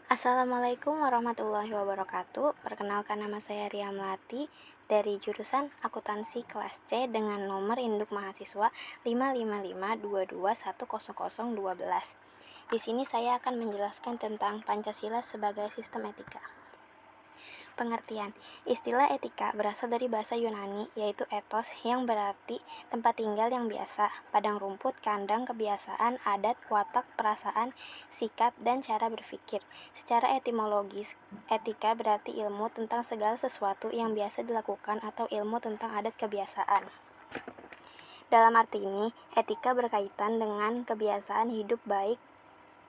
Assalamualaikum warahmatullahi wabarakatuh. Perkenalkan, nama saya Ria Melati dari jurusan Akuntansi kelas C dengan nomor induk mahasiswa 55522100012. Di sini saya akan menjelaskan tentang Pancasila sebagai sistem etika. Pengertian. Istilah etika berasal dari bahasa Yunani, yaitu ethos, yang berarti tempat tinggal yang biasa, padang rumput, kandang, kebiasaan, adat, watak, perasaan, sikap, dan cara berpikir. Secara etimologis, etika berarti ilmu tentang segala sesuatu yang biasa dilakukan atau ilmu tentang adat kebiasaan. Dalam arti ini, etika berkaitan dengan kebiasaan hidup baik,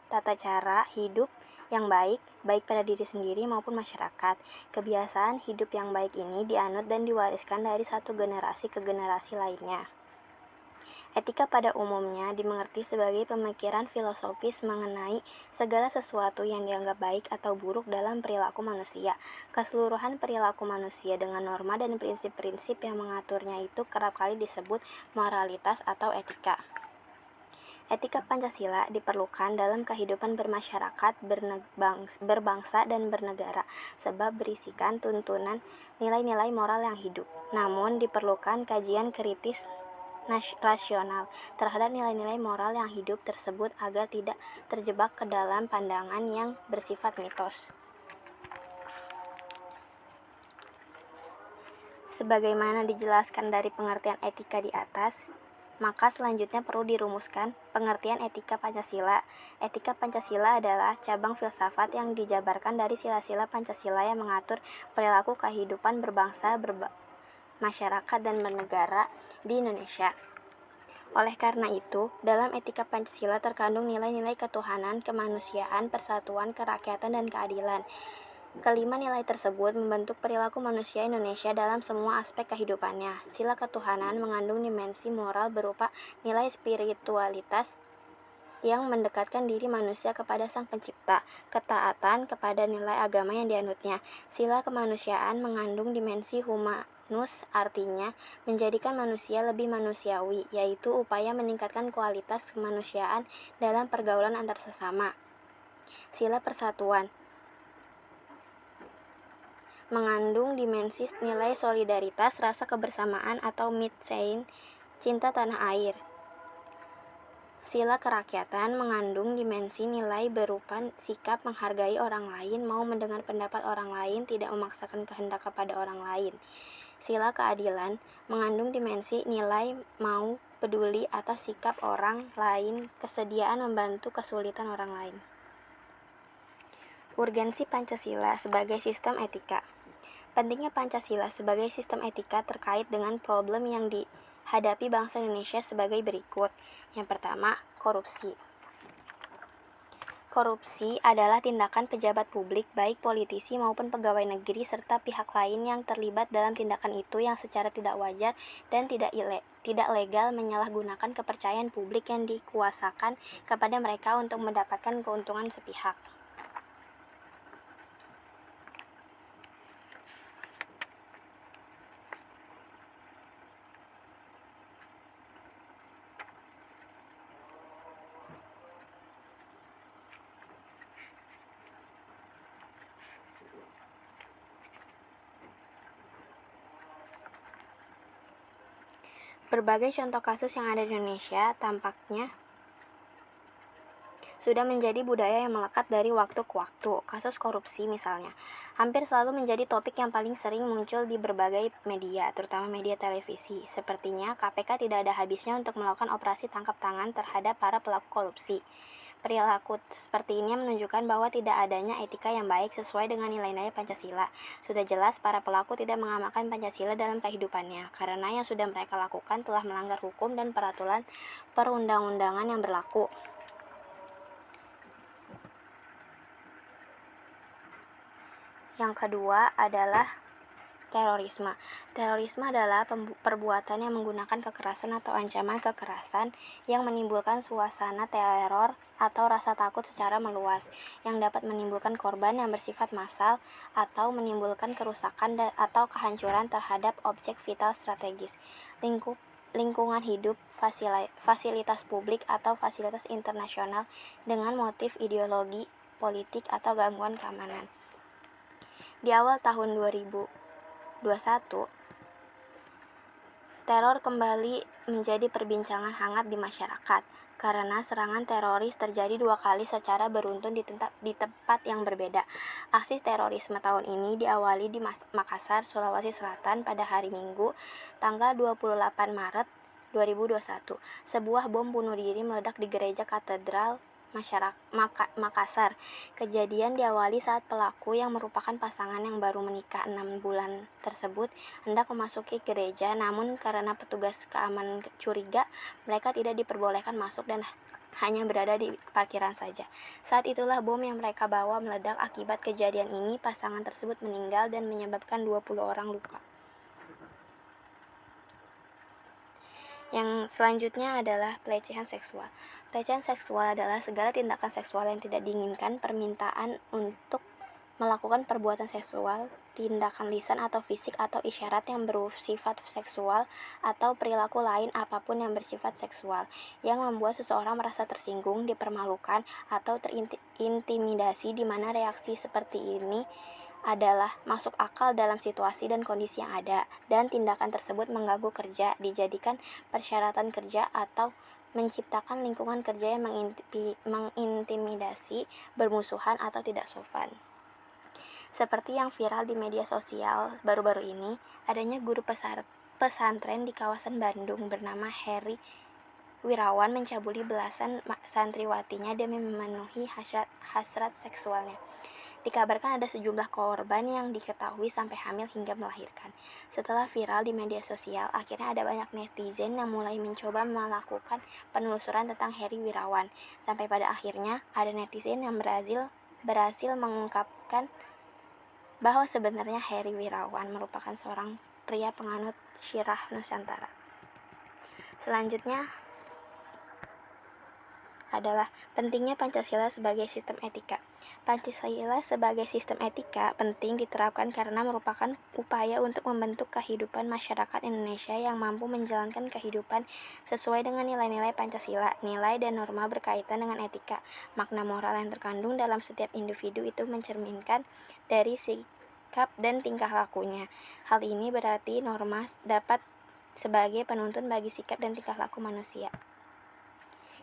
tata cara hidup yang baik pada diri sendiri maupun masyarakat. Kebiasaan hidup yang baik ini dianut dan diwariskan dari satu generasi ke generasi lainnya. Etika pada umumnya dimengerti sebagai pemikiran filosofis mengenai segala sesuatu yang dianggap baik atau buruk dalam perilaku manusia. Keseluruhan perilaku manusia dengan norma dan prinsip-prinsip yang mengaturnya itu kerap kali disebut moralitas atau etika. Etika Pancasila diperlukan dalam kehidupan bermasyarakat, berbangsa, dan bernegara, sebab berisikan tuntunan nilai-nilai moral yang hidup. Namun, diperlukan kajian kritis rasional terhadap nilai-nilai moral yang hidup tersebut agar tidak terjebak ke dalam pandangan yang bersifat mitos. Sebagaimana dijelaskan dari pengertian etika di atas, maka selanjutnya perlu dirumuskan pengertian etika Pancasila. Etika Pancasila adalah cabang filsafat yang dijabarkan dari sila-sila Pancasila yang mengatur perilaku kehidupan berbangsa, masyarakat, dan bernegara di Indonesia. Oleh karena itu, dalam etika Pancasila terkandung nilai-nilai ketuhanan, kemanusiaan, persatuan, kerakyatan, dan keadilan. Kelima nilai tersebut membentuk perilaku manusia Indonesia dalam semua aspek kehidupannya. Sila ketuhanan mengandung dimensi moral berupa nilai spiritualitas yang mendekatkan diri manusia kepada Sang Pencipta, ketaatan kepada nilai agama yang dianutnya. Sila kemanusiaan mengandung dimensi humanus, artinya menjadikan manusia lebih manusiawi, yaitu upaya meningkatkan kualitas kemanusiaan dalam pergaulan antar sesama. Sila persatuan mengandung dimensi nilai solidaritas, rasa kebersamaan atau mitsein, cinta tanah air. Sila kerakyatan mengandung dimensi nilai berupa sikap menghargai orang lain, mau mendengar pendapat orang lain, tidak memaksakan kehendak kepada orang lain. Sila keadilan mengandung dimensi nilai mau peduli atas sikap orang lain, kesediaan membantu kesulitan orang lain. Urgensi Pancasila sebagai sistem etika. Pentingnya Pancasila sebagai sistem etika terkait dengan problem yang dihadapi bangsa Indonesia sebagai berikut. Yang pertama, korupsi. Korupsi adalah tindakan pejabat publik, baik politisi maupun pegawai negeri serta pihak lain yang terlibat dalam tindakan itu yang secara tidak wajar dan tidak legal menyalahgunakan kepercayaan publik yang dikuasakan kepada mereka untuk mendapatkan keuntungan sepihak. Berbagai contoh kasus yang ada di Indonesia tampaknya sudah menjadi budaya yang melekat dari waktu ke waktu. Kasus korupsi misalnya, hampir selalu menjadi topik yang paling sering muncul di berbagai media, terutama media televisi. Sepertinya KPK tidak ada habisnya untuk melakukan operasi tangkap tangan terhadap para pelaku korupsi. Perilaku seperti ini menunjukkan bahwa tidak adanya etika yang baik sesuai dengan nilai-nilai Pancasila. Sudah jelas para pelaku tidak mengamalkan Pancasila dalam kehidupannya, karena yang sudah mereka lakukan telah melanggar hukum dan peraturan perundang-undangan yang berlaku. Yang kedua adalah terorisme. Terorisme adalah perbuatan yang menggunakan kekerasan atau ancaman kekerasan yang menimbulkan suasana teror atau rasa takut secara meluas, yang dapat menimbulkan korban yang bersifat massal atau menimbulkan kerusakan atau kehancuran terhadap objek vital strategis, lingkungan hidup, fasilitas publik atau fasilitas internasional dengan motif ideologi politik atau gangguan keamanan. Di awal tahun 2021, teror kembali menjadi perbincangan hangat di masyarakat karena serangan teroris terjadi 2 kali secara beruntun di tempat yang berbeda. Aksi terorisme tahun ini diawali di Makassar, Sulawesi Selatan pada hari Minggu, tanggal 28 Maret 2021. Sebuah bom bunuh diri meledak di gereja katedral Makassar. Kejadian diawali saat pelaku yang merupakan pasangan yang baru menikah 6 bulan tersebut hendak memasuki gereja, namun karena petugas keamanan curiga, mereka tidak diperbolehkan masuk dan hanya berada di parkiran saja. Saat itulah bom yang mereka bawa meledak. Akibat kejadian ini, pasangan tersebut meninggal dan menyebabkan 20 orang luka. Yang selanjutnya adalah pelecehan seksual. Pelecehan seksual adalah segala tindakan seksual yang tidak diinginkan, permintaan untuk melakukan perbuatan seksual, tindakan lisan atau fisik atau isyarat yang bersifat seksual, atau perilaku lain apapun yang bersifat seksual, yang membuat seseorang merasa tersinggung, dipermalukan, atau terintimidasi, di mana reaksi seperti ini adalah masuk akal dalam situasi dan kondisi yang ada, dan tindakan tersebut mengganggu kerja, dijadikan persyaratan kerja, atau menciptakan lingkungan kerja yang mengintimidasi, bermusuhan, atau tidak sopan. Seperti yang viral di media sosial baru-baru ini, adanya guru pesantren di kawasan Bandung bernama Heri Wirawan mencabuli belasan santriwatinya demi memenuhi hasrat seksualnya. Dikabarkan ada sejumlah korban yang diketahui sampai hamil hingga melahirkan. Setelah viral di media sosial, akhirnya ada banyak netizen yang mulai mencoba melakukan penelusuran tentang Heri Wirawan. Sampai pada akhirnya ada netizen yang berhasil mengungkapkan bahwa sebenarnya Heri Wirawan merupakan seorang pria penganut Syirah Nusantara. Selanjutnya adalah pentingnya Pancasila sebagai sistem etika. Pancasila sebagai sistem etika penting diterapkan karena merupakan upaya untuk membentuk kehidupan masyarakat Indonesia yang mampu menjalankan kehidupan sesuai dengan nilai-nilai Pancasila. Nilai dan norma berkaitan dengan etika. Makna moral yang terkandung dalam setiap individu itu mencerminkan dari sikap dan tingkah lakunya. Hal ini berarti norma dapat sebagai penuntun bagi sikap dan tingkah laku manusia.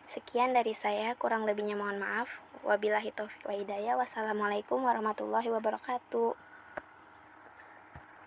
Sekian dari saya, kurang lebihnya mohon maaf. Wabillahi taufiq wa hidayah. Wassalamualaikum warahmatullahi wabarakatuh.